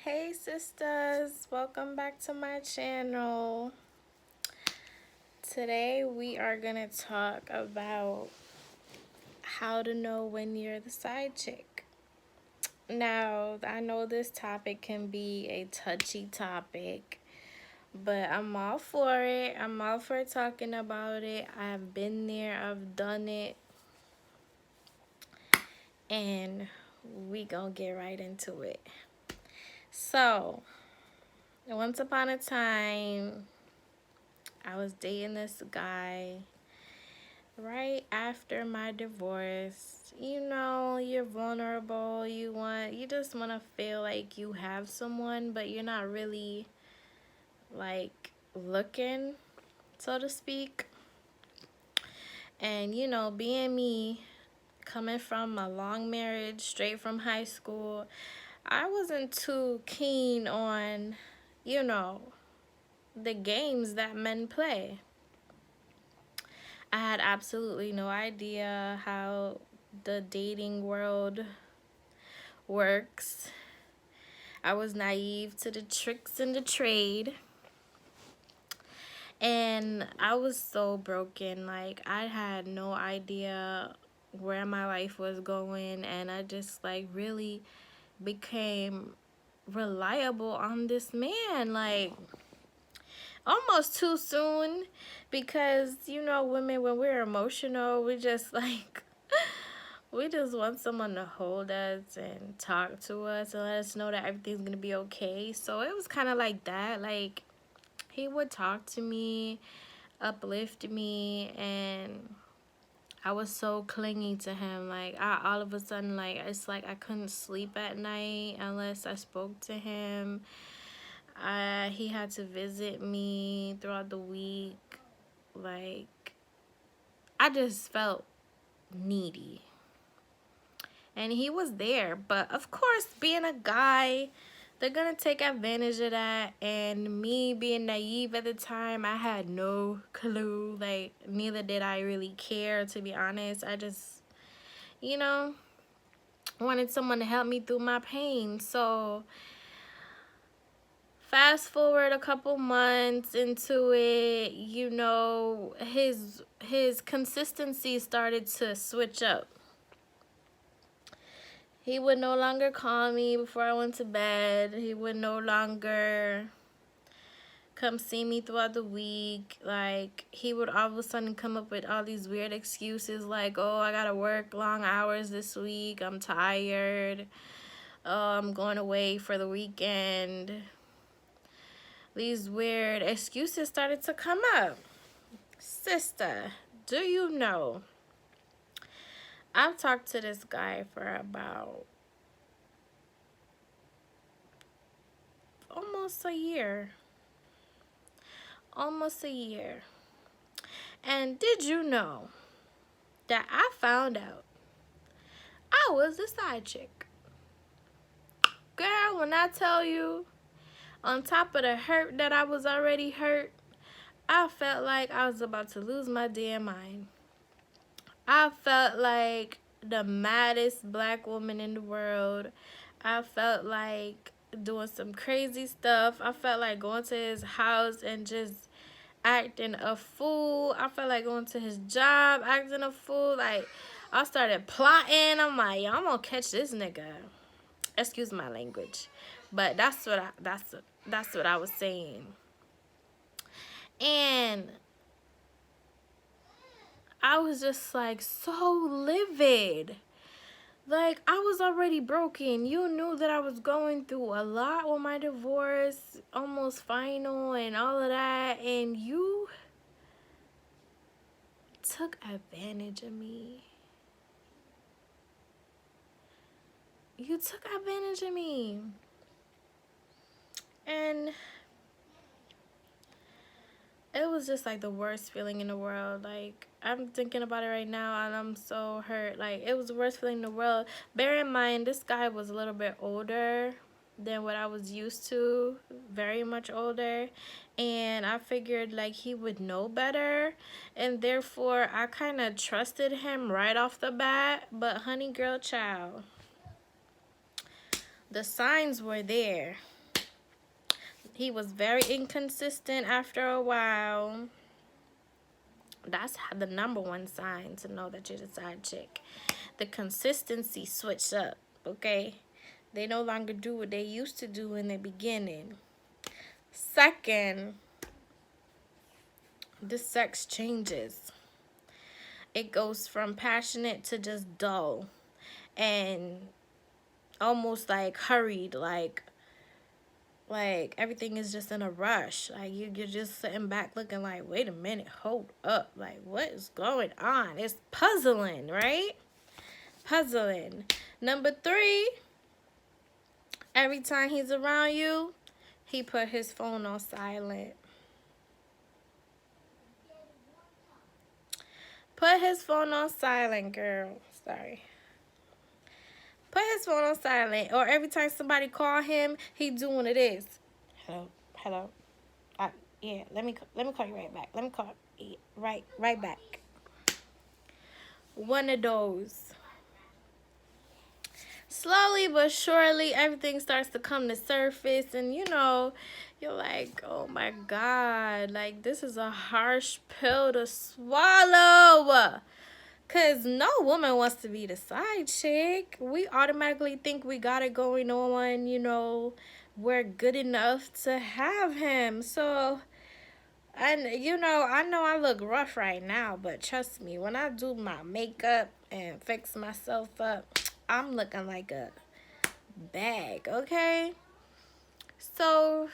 Hey sisters, welcome back to my channel. Today we are gonna talk about how to know when you're the side chick. Now, I know this topic can be a touchy topic, but I'm all for it. I'm all for talking about it. I've been there, I've done it, and we gonna get right into it. So, once upon a time, I was dating this guy right after my divorce. You know, you're vulnerable. You just want to feel like you have someone, but you're not really like looking, so to speak. And you know, being me, coming from a long marriage straight from high school, I wasn't too keen on, you know, the games that men play. I had absolutely no idea how the dating world works. I was naive to the tricks in the trade. And I was so broken. Like, I had no idea where my life was going. And I just, like, really became reliable on this man. Like, almost too soon. Because, you know, women, when we're emotional, we just, like... we just want someone to hold us and talk to us and let us know that everything's gonna be okay. So it was kind of like that. Like, he would talk to me, uplift me, and I was so clingy to him. Like, all of a sudden, like, it's like I couldn't sleep at night unless I spoke to him. He had to visit me throughout the week. Like, I just felt needy. And he was there. But of course, being a guy, they're gonna take advantage of that. And me being naive at the time, I had no clue. Like, neither did I really care, to be honest. I just, you know, wanted someone to help me through my pain. So fast forward a couple months into it, you know, his consistency started to switch up. He would no longer call me before I went to bed. He would no longer come see me throughout the week. Like, he would all of a sudden come up with all these weird excuses like, oh, I gotta work long hours this week. I'm tired. Oh, I'm going away for the weekend. These weird excuses started to come up. Sister, do you know? I've talked to this guy for about almost a year. Almost a year. And did you know that I found out I was the side chick? Girl, when I tell you, on top of the hurt that I was already hurt, I felt like I was about to lose my damn mind. I felt like the maddest black woman in the world. I felt like doing some crazy stuff. I felt like going to his house and just acting a fool. I felt like going to his job acting a fool. Like, I started plotting. I'm like, yo, I'm gonna catch this nigga. Excuse my language, but that's what I was saying. And I was just like so livid. Like, I was already broken. You knew that I was going through a lot with my divorce, almost final and all of that, and you took advantage of me. You took advantage of me. And it was just like the worst feeling in the world. Like, I'm thinking about it right now and I'm so hurt. Like, it was the worst feeling in the world. Bear in mind, this guy was a little bit older than what I was used to. Very much older. And I figured like he would know better. And therefore, I kind of trusted him right off the bat. But honey girl child, the signs were there. He was very inconsistent after a while. That's the number one sign to know that you're the side chick. The consistency switched up, okay? They no longer do what they used to do in the beginning. Second, the sex changes. It goes from passionate to just dull and almost like hurried, like everything is just in a rush. Like you're just sitting back looking like, wait a minute, hold up. Like, what is going on? It's puzzling, right? Puzzling. Number 3, every time he's around you, he put his phone on silent. Put his phone on silent, girl. Sorry. Put his phone on silent. Or every time somebody call him, he doing it is. Hello, hello. Yeah, let me call you right back. Let me call right back. One of those. Slowly but surely, everything starts to come to surface, and you're like, oh my God, like this is a harsh pill to swallow. Cause no woman wants to be the side chick. We automatically think we got it going on, we're good enough to have him. So, and I know I look rough right now, but trust me, when I do my makeup and fix myself up, I'm looking like a bag, okay? So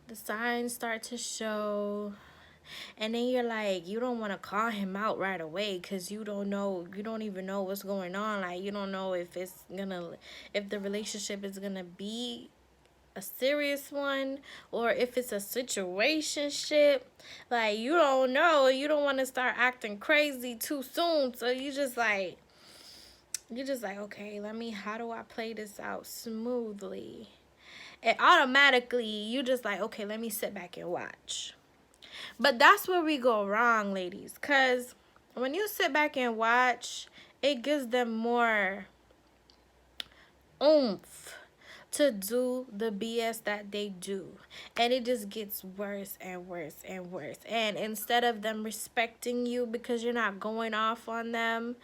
the signs start to show, and then you're like, you don't want to call him out right away because you don't even know what's going on. Like, you don't know if if the relationship is gonna be a serious one or if it's a situationship. Like, you don't know. You don't want to start acting crazy too soon. So you're just like, okay, how do I play this out smoothly? And automatically, you just like, okay, let me sit back and watch. But that's where we go wrong, ladies. Because when you sit back and watch, it gives them more oomph to do the BS that they do. And it just gets worse and worse and worse. And instead of them respecting you because you're not going off on them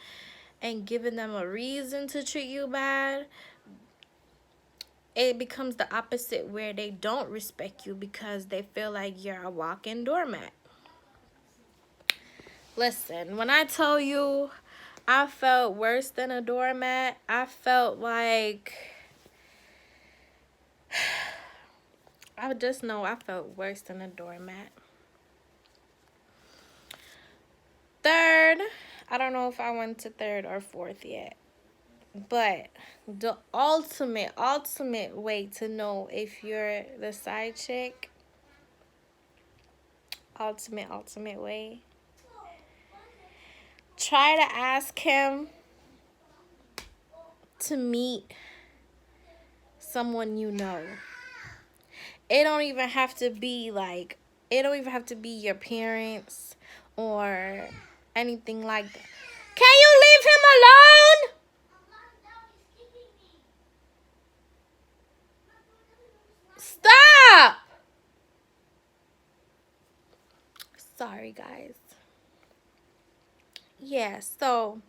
and giving them a reason to treat you bad, it becomes the opposite where they don't respect you because they feel like you're a walking doormat. Listen, when I tell you I felt worse than a doormat, I felt like I just know I felt worse than a doormat. Third, I don't know if I went to third or fourth yet. But the ultimate way to know if you're the side chick, ultimate way, try to ask him to meet someone you know. It don't even have to be your parents or anything like that. Can you leave him alone? Stop! Sorry, guys. Yeah, so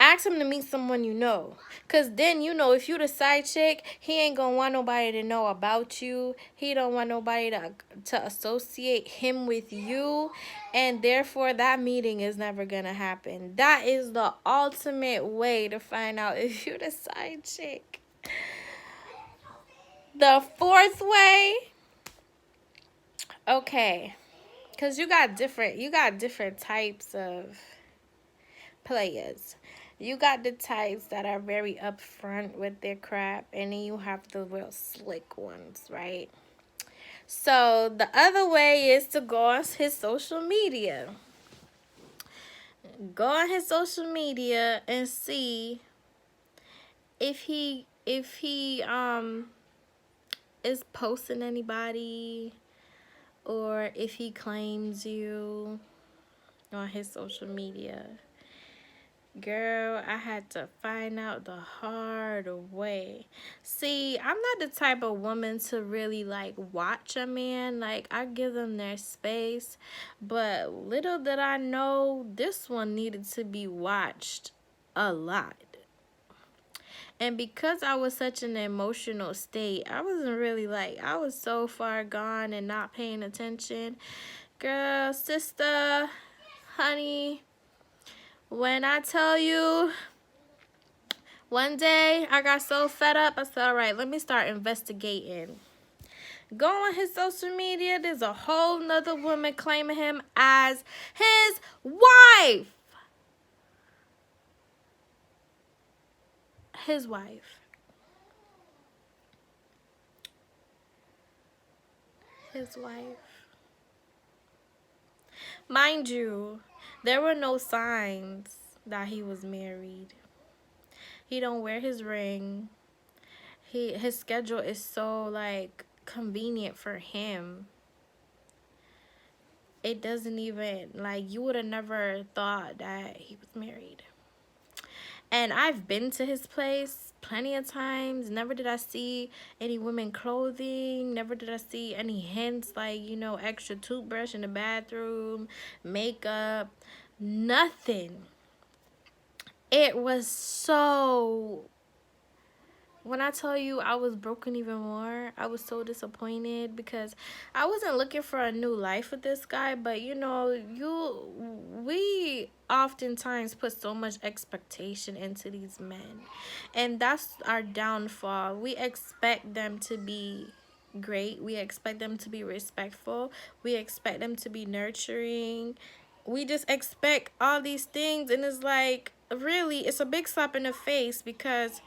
ask him to meet someone you know. Because then, if you the side chick, he ain't going to want nobody to know about you. He don't want nobody to associate him with you. And therefore, that meeting is never going to happen. That is the ultimate way to find out if you're the side chick. The fourth way, okay, because you got different types of players. You got the types that are very upfront with their crap, and then you have the real slick ones, right? So the other way is to go on his social media. Go on his social media and see if he is posting anybody, or if he claims you on his social media. Girl, I had to find out the hard way. See, I'm not the type of woman to really like watch a man. Like, I give them their space. But little did I know, this one needed to be watched a lot. And because I was such an emotional state, I wasn't really like, I was so far gone and not paying attention. Girl, sister, honey, when I tell you, one day I got so fed up, I said, all right, let me start investigating. Go on his social media, there's a whole nother woman claiming him as his wife. His wife. His wife. Mind you, there were no signs that he was married. He don't wear his ring. His schedule is so like convenient for him. It doesn't even like, you would have never thought that he was married. And I've been to his place plenty of times. Never did I see any women clothing. Never did I see any hints like, you know, extra toothbrush in the bathroom, makeup, nothing. It was so, when I tell you I was broken even more, I was so disappointed because I wasn't looking for a new life with this guy, but you know, we oftentimes put so much expectation into these men, and that's our downfall. We expect them to be great, we expect them to be respectful, we expect them to be nurturing, we just expect all these things, and it's like, really, it's a big slap in the face because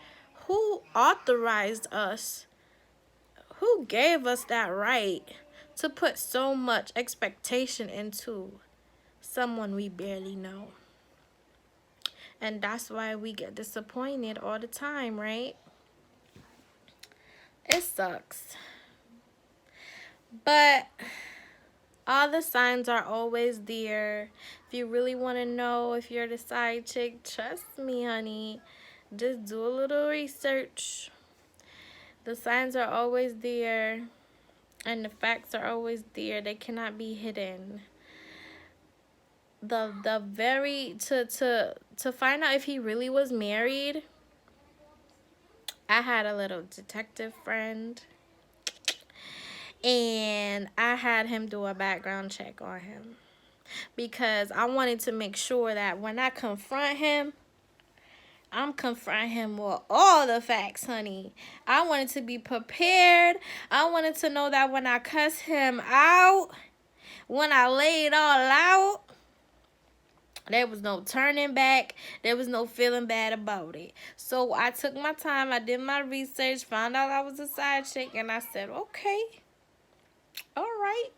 who authorized us? Who gave us that right to put so much expectation into someone we barely know? And that's why we get disappointed all the time, right? It sucks. But all the signs are always there. If you really want to know if you're the side chick, trust me, honey. Just do a little research. The signs are always there, and the facts are always there. They cannot be hidden. The very to find out if he really was married, I had a little detective friend, and I had him do a background check on him because I wanted to make sure that when I confront him, I'm confronting him with all the facts, honey. I wanted to be prepared. I wanted to know that when I cuss him out, when I lay it all out, there was no turning back. There was no feeling bad about it. So I took my time. I did my research, found out I was a side chick, and I said, okay, all right,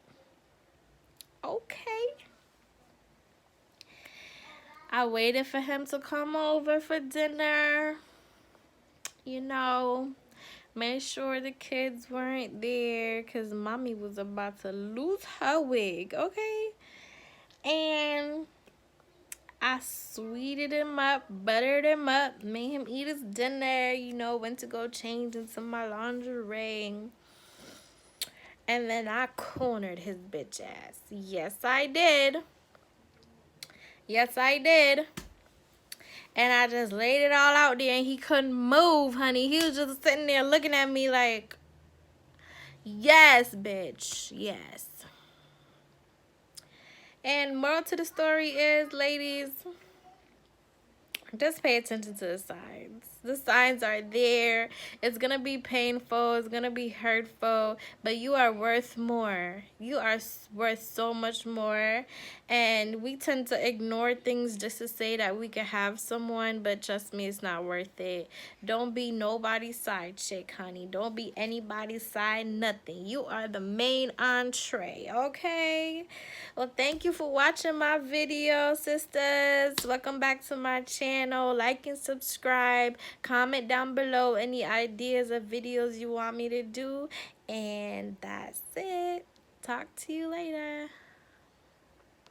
okay. I waited for him to come over for dinner. You know, made sure the kids weren't there because mommy was about to lose her wig, okay? And I sweeted him up, buttered him up, made him eat his dinner, you know, went to go change into my lingerie. And then I cornered his bitch ass. Yes, I did. Yes, I did. And I just laid it all out there, and he couldn't move, honey. He was just sitting there looking at me like, yes, bitch, yes. And moral to the story is, ladies, just pay attention to the signs. The signs are there. It's going to be painful. It's going to be hurtful. But you are worth more. You are worth so much more. And we tend to ignore things just to say that we can have someone. But trust me, it's not worth it. Don't be nobody's side chick, honey. Don't be anybody's side nothing. You are the main entree, okay? Well, thank you for watching my video, sisters. Welcome back to my channel. Like and subscribe. Comment down below any ideas of videos you want me to do. And that's it. Talk to you later.